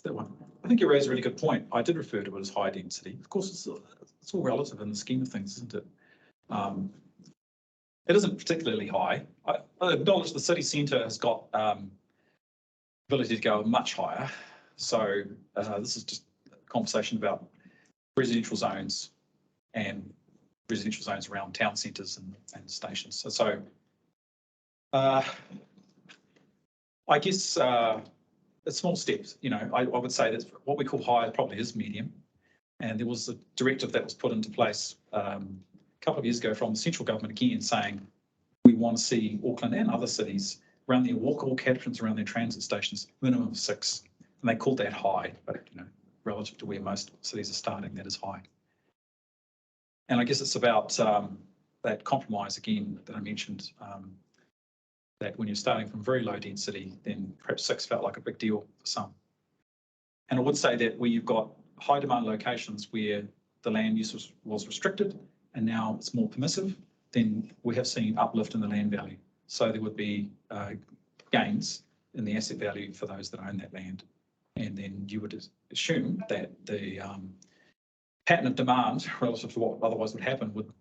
That one. I think you raised a really good point. I did refer to it as high density. Of course, it's all relative in the scheme of things, isn't it? It isn't particularly high. I acknowledge the city centre has got ability to go much higher. So this is just a conversation about residential zones and residential zones around town centres and stations. So I guess it's small steps. I would say that what we call high probably is medium. And there was a directive that was put into place a couple of years ago from the central government again saying we want to see Auckland and other cities around their walkable catchments around their transit stations, minimum of 6. And they called that high, but relative to where most cities are starting, that is high. And I guess it's about that compromise again that I mentioned, that when you're starting from very low density, then perhaps 6 felt like a big deal for some. And I would say that where you've got high demand locations where the land use was restricted and now it's more permissive, then we have seen uplift in the land value. So there would be gains in the asset value for those that own that land. And then you would assume that the pattern of demand relative to what otherwise would happen would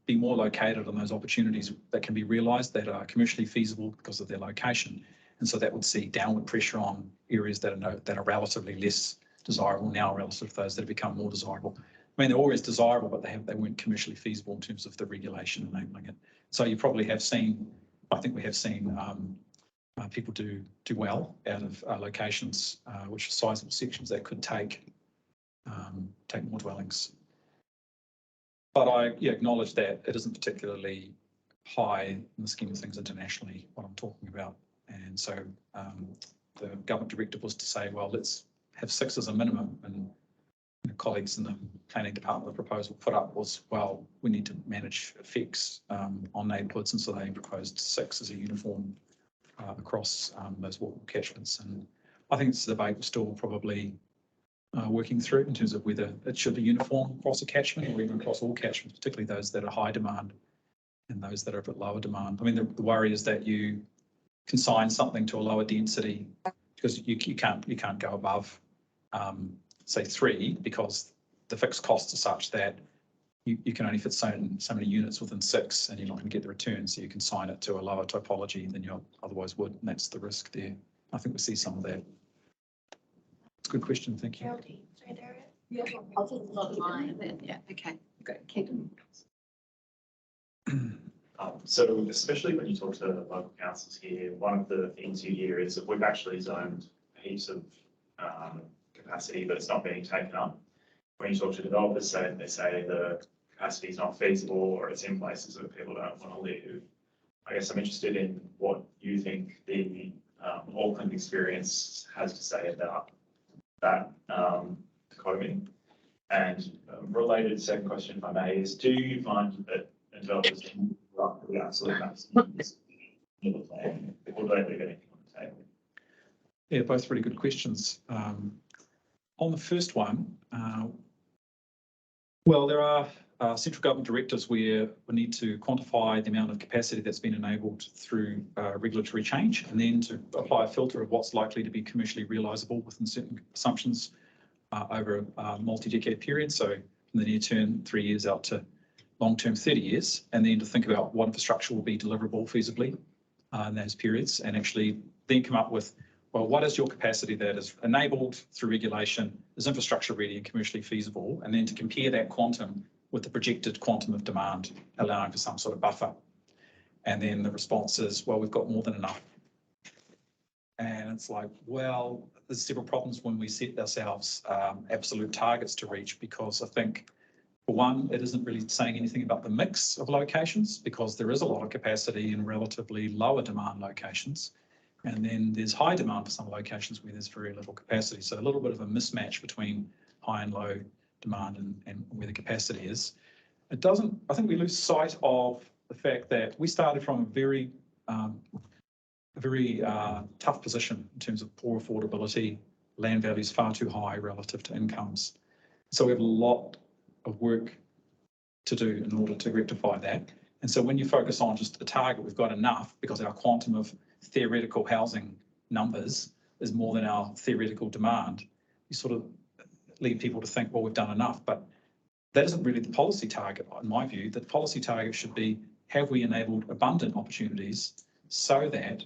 be more located on those opportunities that can be realised that are commercially feasible because of their location. And so that would see downward pressure on areas that are relatively less desirable now relative to those that have become more desirable. I mean, they're always desirable, but they weren't commercially feasible in terms of the regulation enabling it. So you probably have seen, I think we have seen people do well out of locations which are sizable sections that could take more dwellings. But I acknowledge that it isn't particularly high in the scheme of things internationally, what I'm talking about. And so the government directive was to say, well, let's have 6 as a minimum. And colleagues in the planning department, the proposal put up was, well, we need to manage effects on neighbourhoods. And so they proposed 6 as a uniform across those walkable catchments. And I think it's a debate we're still probably working through in terms of whether it should be uniform across a catchment or even across all catchments, particularly those that are high demand and those that are a bit lower demand. I mean, the worry is that you consign something to a lower density because you can't go above, say 3, because the fixed costs are such that you can only fit so many units within 6 and you're not going to get the return. So you can sign it to a lower topology than you otherwise would. And that's the risk there. I think we see some of that. It's a good question. Thank you. Geraldine, sorry, there. Yeah, I'll take a lot of mine then. Yeah, okay, great. Kingdom. So especially when you talk to local councils here, one of the things you hear is that we've actually zoned heaps of capacity, but it's not being taken up. When you talk to developers, they say the capacity is not feasible or it's in places that people don't want to live. I guess I'm interested in what you think the Auckland experience has to say about that dichotomy. And related second question, if I may, is do you find that developers can up to the absolute maximum in the plan, or do they leave anything on the table? Yeah, both really good questions. On the first one, well, there are central government directives where we need to quantify the amount of capacity that's been enabled through regulatory change, and then to apply a filter of what's likely to be commercially realisable within certain assumptions over a multi-decade period. So from the near term, 3 years out to long-term 30 years, and then to think about what infrastructure will be deliverable feasibly in those periods, and actually then come up with, well, what is your capacity that is enabled through regulation, is infrastructure ready and commercially feasible, and then to compare that quantum with the projected quantum of demand, allowing for some sort of buffer. And then the response is, well, we've got more than enough. And it's like, well, there's several problems when we set ourselves absolute targets to reach, because I think, for one, it isn't really saying anything about the mix of locations, because there is a lot of capacity in relatively lower demand locations. And then there's high demand for some locations where there's very little capacity. So a little bit of a mismatch between high and low demand and where the capacity is. It doesn't, I think we lose sight of the fact that we started from a very tough position in terms of poor affordability, land values far too high relative to incomes. So we have a lot of work to do in order to rectify that. And so when you focus on just the target, we've got enough because our quantum of theoretical housing numbers is more than our theoretical demand, you sort of lead people to think, well, we've done enough, but that isn't really the policy target, in my view. The policy target should be, have we enabled abundant opportunities so that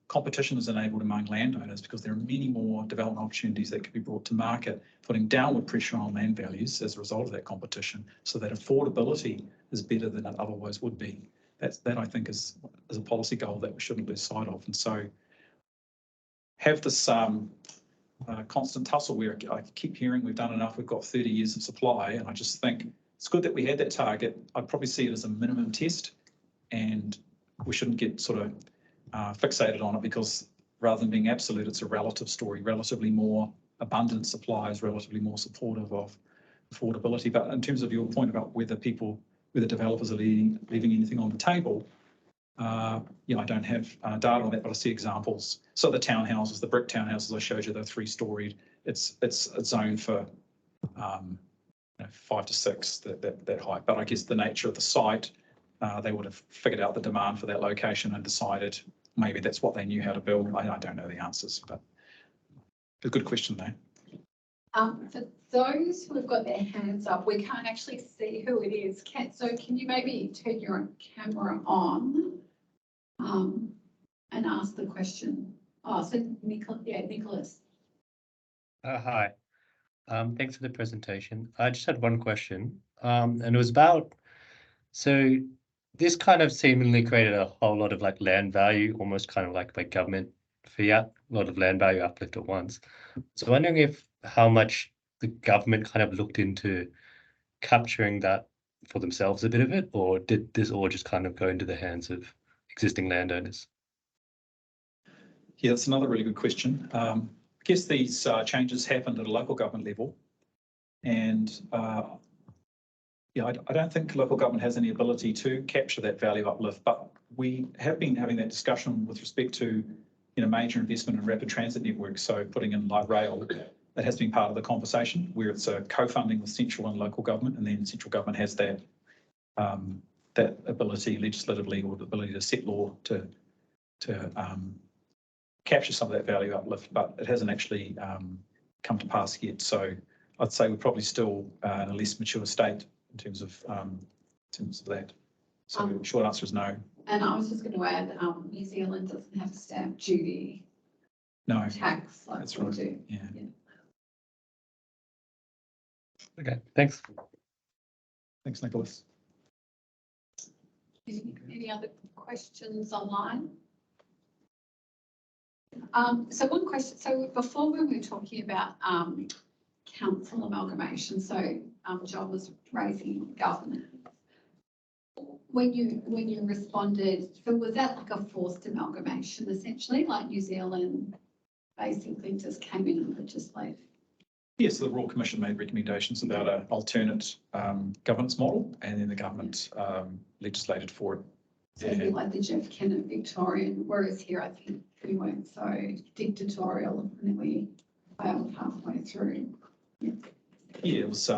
competition is enabled among landowners, because there are many more development opportunities that could be brought to market, putting downward pressure on land values as a result of that competition, so that affordability is better than it otherwise would be. That I think is a policy goal that we shouldn't lose sight of. And so have this constant tussle where I keep hearing we've done enough, we've got 30 years of supply, and I just think it's good that we had that target. I'd probably see it as a minimum test, and we shouldn't get sort of fixated on it, because rather than being absolute, it's a relative story. Relatively more abundant supply is relatively more supportive of affordability. But in terms of your point about whether developers are leaving anything on the table, I don't have data on that, but I see examples. So the townhouses, the brick townhouses I showed you, they're 3-storied. It's zoned for 5 to 6, that height. But I guess the nature of the site, they would have figured out the demand for that location and decided maybe that's what they knew how to build. I don't know the answers, but a good question though. For those who have got their hands up, we can't actually see who it is. So can you maybe turn your camera on and ask the question? Oh, so Nicholas. Hi. Thanks for the presentation. I just had one question, and it was about, so this kind of seemingly created a whole lot of like land value, almost kind of like by government fiat, a lot of land value uplift at once. So I'm wondering how much the government kind of looked into capturing that for themselves, a bit of it, or did this all just kind of go into the hands of existing landowners? Yeah, that's another really good question. I guess these changes happened at a local government level, and I don't think local government has any ability to capture that value uplift, but we have been having that discussion with respect to major investment in rapid transit networks. So putting in light rail, that has been part of the conversation, where it's a co-funding with central and local government, and then central government has that ability legislatively, or the ability to set law to capture some of that value uplift, but it hasn't actually come to pass yet. So I'd say we're probably still in a less mature state in terms of that. So the short answer is no. And I was just going to add, New Zealand doesn't have a stamp duty tax like that's we right. do. Yeah. Okay, thanks. Thanks, Nicholas. Any other questions online? So one question, so before when we were talking about, council amalgamation, so, John was raising governance. When you responded, so was that like a forced amalgamation essentially, like New Zealand basically just came in and legislated? Yes, the Royal Commission made recommendations about an alternate governance model, and then the government legislated for it. So a bit like the Jeff Kennett Victorian, whereas here I think we weren't so dictatorial and then we failed halfway through. Yeah, it was,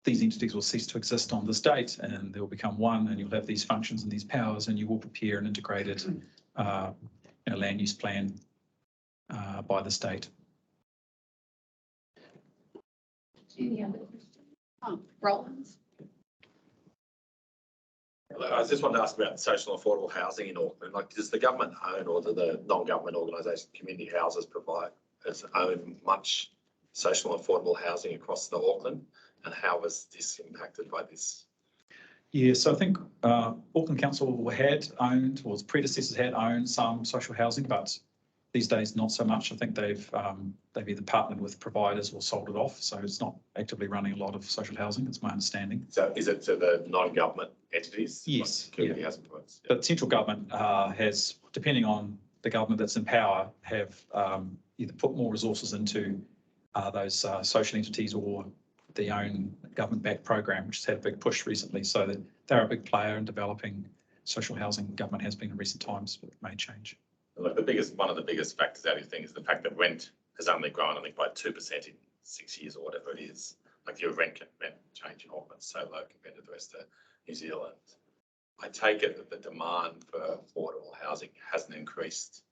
these entities will cease to exist on this date and they'll become one, and you'll have these functions and these powers, and you will prepare an integrated land use plan by the state. Any other questions? Rollins. I just wanted to ask about social affordable housing in Auckland. Like, does the government own, or do the non-government organisation community houses own much social affordable housing across the Auckland? And how was this impacted by this? Yeah, so I think Auckland Council had owned, or its predecessors had owned some social housing, but these days not so much. I think they've either partnered with providers or sold it off. So it's not actively running a lot of social housing, it's my understanding. So is it to the non-government entities? Yes. Like community housing providers? Yeah. But central government has, depending on the government that's in power, have either put more resources into those social entities, or the own government-backed program, which has had a big push recently. So that they're a big player in developing social housing. Government has been in recent times, but it may change. Like one of the biggest factors out of thing is the fact that rent has only grown, I think, by 2% in 6 years or whatever it is. Like your rent change in Auckland is so low compared to the rest of New Zealand. I take it that the demand for affordable housing hasn't increased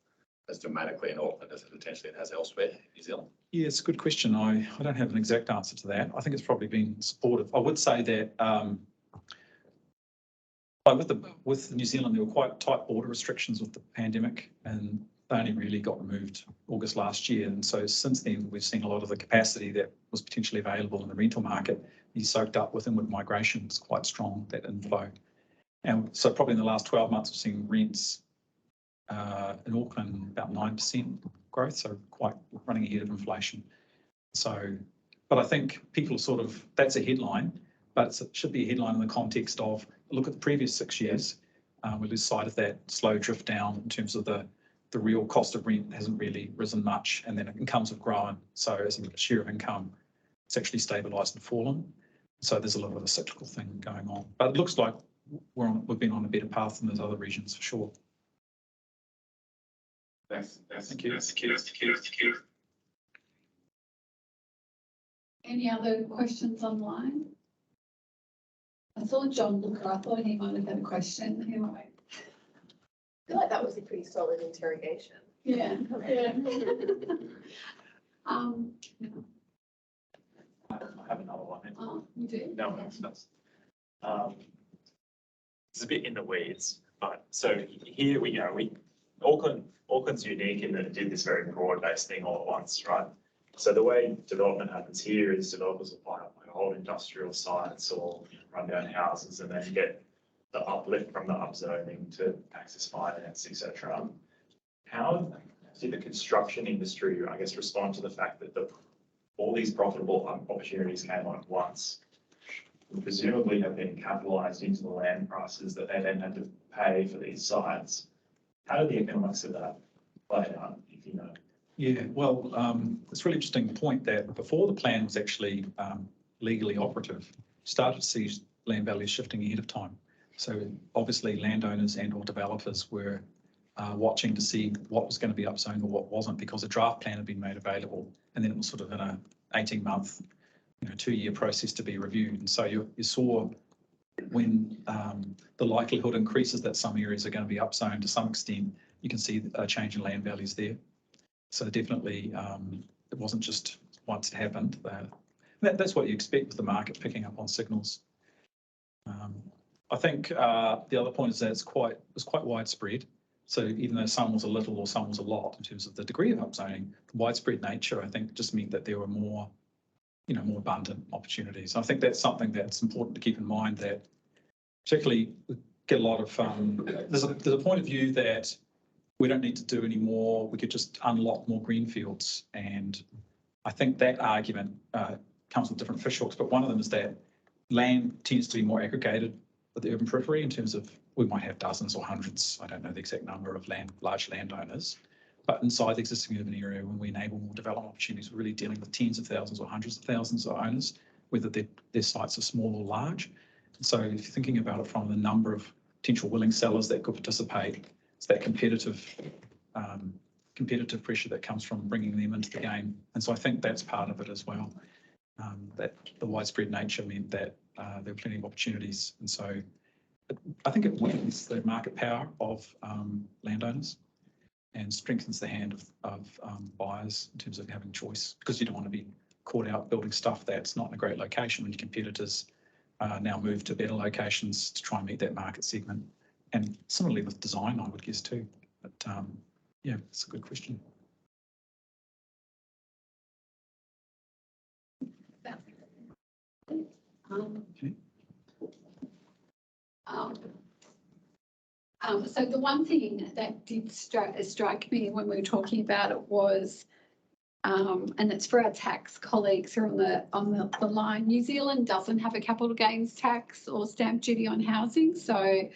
as dramatically in Auckland as it potentially has elsewhere in New Zealand. Yeah, it's a good question. I don't have an exact answer to that. I think it's probably been supportive. I would say that with New Zealand, there were quite tight border restrictions with the pandemic, and they only really got removed August last year. And so since then, we've seen a lot of the capacity that was potentially available in the rental market be soaked up with inward migration. It's quite strong, that inflow. And so probably in the last 12 months, we've seen rents in Auckland about 9% growth, so quite running ahead of inflation. So, but I think people are that's a headline, but it should be a headline in the context of, look at the previous 6 years. We lose sight of that slow drift down in terms of the real cost of rent hasn't really risen much, and then incomes have grown. So as a share of income, it's actually stabilised and fallen. So there's a little bit of a cyclical thing going on, but it looks like we've been on a better path than those other regions for sure. Thank you. Any other questions online? I saw John look, I thought he might have had a question. Anyway. I feel like that was a pretty solid interrogation. Yeah. Yeah. I have another one. Oh, you do? No, it's a bit in the weeds, but so here we go. Auckland's unique in that it did this very broad-based thing all at once, right? So the way development happens here is developers will buy up like old industrial sites or rundown houses, and then you get the uplift from the upzoning to access finance, etc. How did the construction industry, I guess, respond to the fact that all these profitable opportunities came on at once? Presumably have been capitalised into the land prices that they then had to pay for these sites. How did the economics of that play out, if you know? Yeah, well, it's a really interesting point that before the plan was actually legally operative, you started to see land values shifting ahead of time. So obviously landowners and or developers were watching to see what was going to be upzoned or what wasn't, because a draft plan had been made available, and then it was sort of in a 18-month, 2-year process to be reviewed. And so you saw when the likelihood increases that some areas are going to be upzoned to some extent, you can see a change in land values there. So definitely, it wasn't just once it happened. That's what you expect with the market picking up on signals. I think the other point is that it was quite widespread. So even though some was a little or some was a lot in terms of the degree of upzoning, the widespread nature, I think, just meant that there were more abundant opportunities. I think that's something that's important to keep in mind, that particularly get a lot of, there's a point of view that we don't need to do any more. We could just unlock more greenfields. And I think that argument comes with different fishhooks, but one of them is that land tends to be more aggregated at the urban periphery in terms of we might have dozens or hundreds, I don't know the exact number of large landowners, but inside the existing urban area, when we enable more development opportunities, we're really dealing with tens of thousands or hundreds of thousands of owners, whether their sites are small or large. And so if you're thinking about it from the number of potential willing sellers that could participate, it's that competitive pressure that comes from bringing them into the game. And so I think that's part of it as well. That the widespread nature meant that there were plenty of opportunities. And so I think it weakens the market power of landowners and strengthens the hand of buyers in terms of having choice, because you don't want to be caught out building stuff that's not in a great location when your competitors now move to better locations to try and meet that market segment. And similarly with design, I would guess too. But yeah, it's a good question. So the one thing that did strike me when we were talking about it was, and it's for our tax colleagues who are on the line, New Zealand doesn't have a capital gains tax or stamp duty on housing, so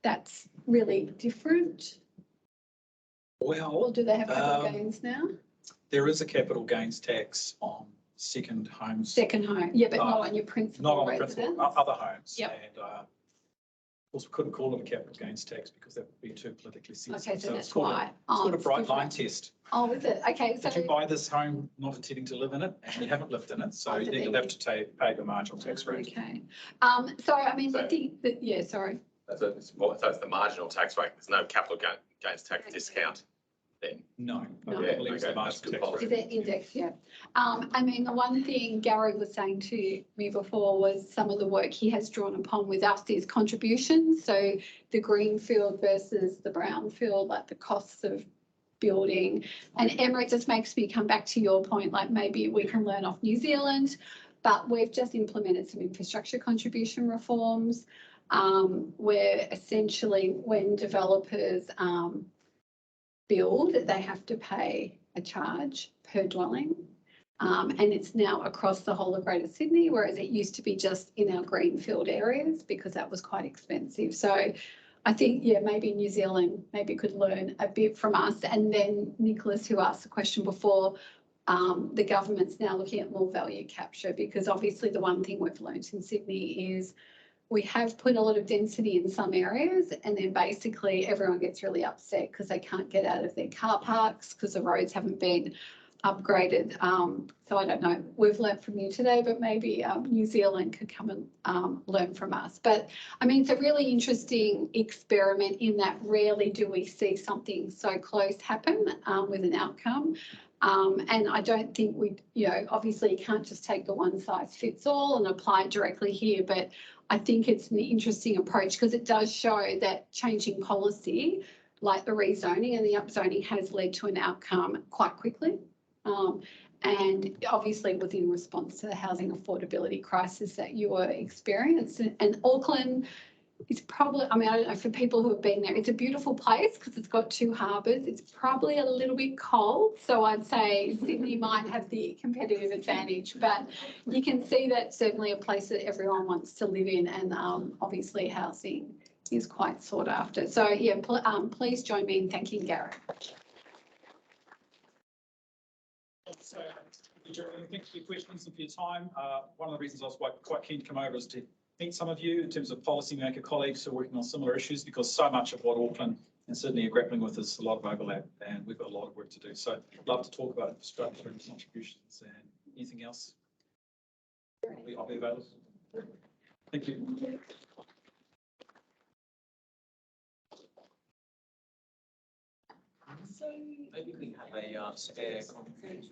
that's really different. Well, or do they have capital gains now? There is a capital gains tax on second homes. Second home, yeah, but not on your principal Not on the residence. principal, other homes. Yep. And of course, we couldn't call it a capital gains tax because that would be too politically sensitive. Okay, so it's that's called why. It's called a it's bright line different. test. Oh, is it? Okay, so. Did you buy this home not intending to live in it and you haven't lived in it? So did you'll have to pay the marginal tax rate. Okay, so I mean, the thing that, yeah, sorry. So it's the marginal tax rate. There's no capital gains tax discount then. No. No. I believe it's the Okay, that's marginal good tax policy. rate. Is it index? Yeah. I mean, the one thing Gary was saying to me before was some of the work he has drawn upon with us is contributions. So the greenfield versus the brownfield, like the costs of building. And Emma, it just makes me come back to your point, like maybe we can learn off New Zealand, but we've just implemented some infrastructure contribution reforms where essentially when developers build, they have to pay a charge per dwelling. And it's now across the whole of Greater Sydney, whereas it used to be just in our greenfield areas because that was quite expensive. So I think, yeah, maybe New Zealand maybe could learn a bit from us. And then Nicholas, who asked the question before, the government's now looking at more value capture, because obviously the one thing we've learned in Sydney is we have put a lot of density in some areas, and then basically everyone gets really upset because they can't get out of their car parks because the roads haven't been upgraded. So I don't know, we've learned from you today, but maybe New Zealand could come and learn from us. But I mean, it's a really interesting experiment in that rarely do we see something so close happen with an outcome. And I don't think obviously you can't just take the one size fits all and apply it directly here, but I think it's an interesting approach because it does show that changing policy, like the rezoning and the upzoning, has led to an outcome quite quickly. And obviously it was in response to the housing affordability crisis that you were experiencing. And Auckland is probably, I mean, I don't know, for people who have been there, it's a beautiful place because it's got two harbours. It's probably a little bit cold. So I'd say Sydney might have the competitive advantage, but you can see that certainly a place that everyone wants to live in, and obviously housing is quite sought after. So yeah, please join me in thanking Gary. So, thanks for your questions and for your time. One of the reasons I was quite keen to come over is to meet some of you in terms of policymaker colleagues who are working on similar issues, because so much of what Auckland and Sydney are grappling with is a lot of overlap, and we've got a lot of work to do. So I'd love to talk about infrastructure and contributions and anything else. I'll be available. Thank you. So maybe we have a spare contribution.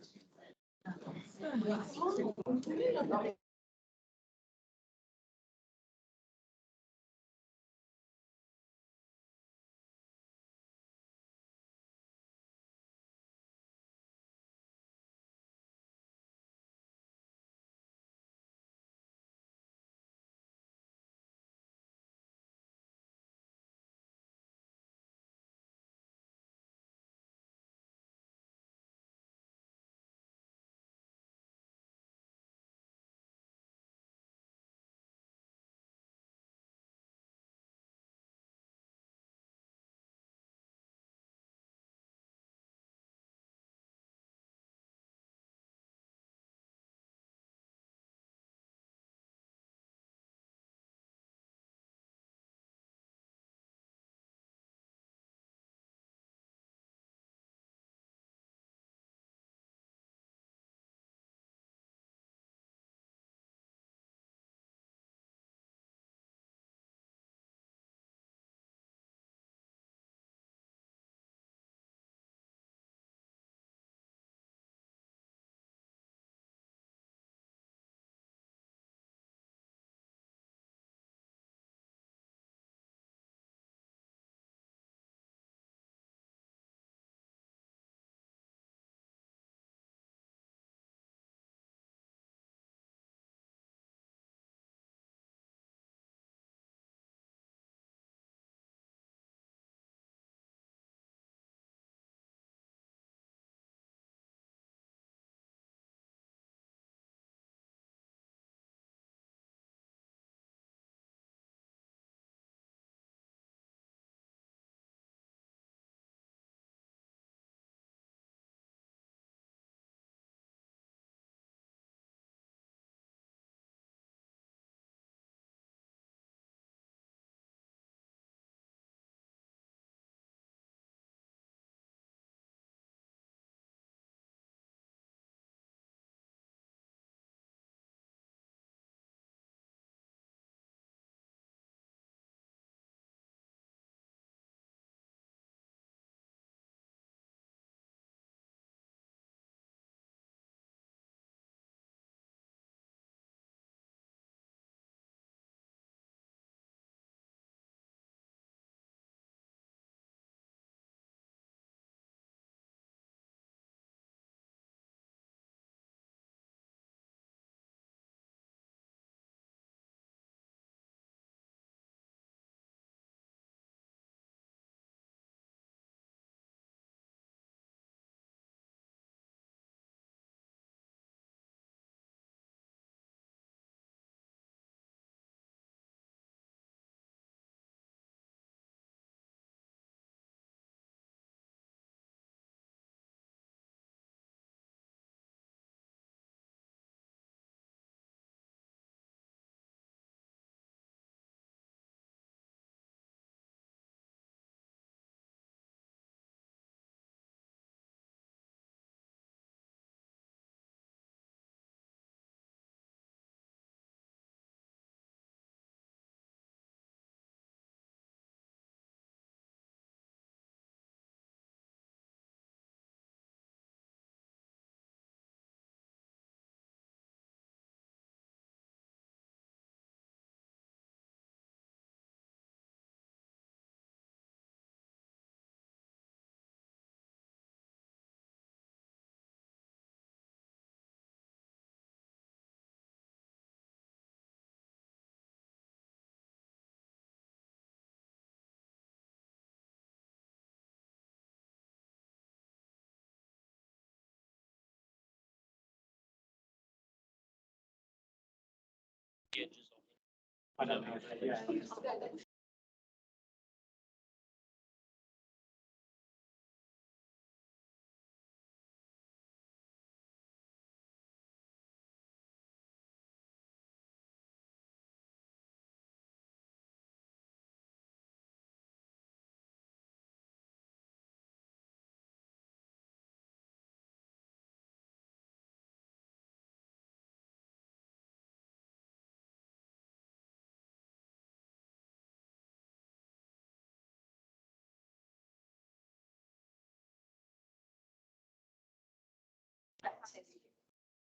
I don't know. Yeah.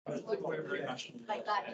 Very much. Like that.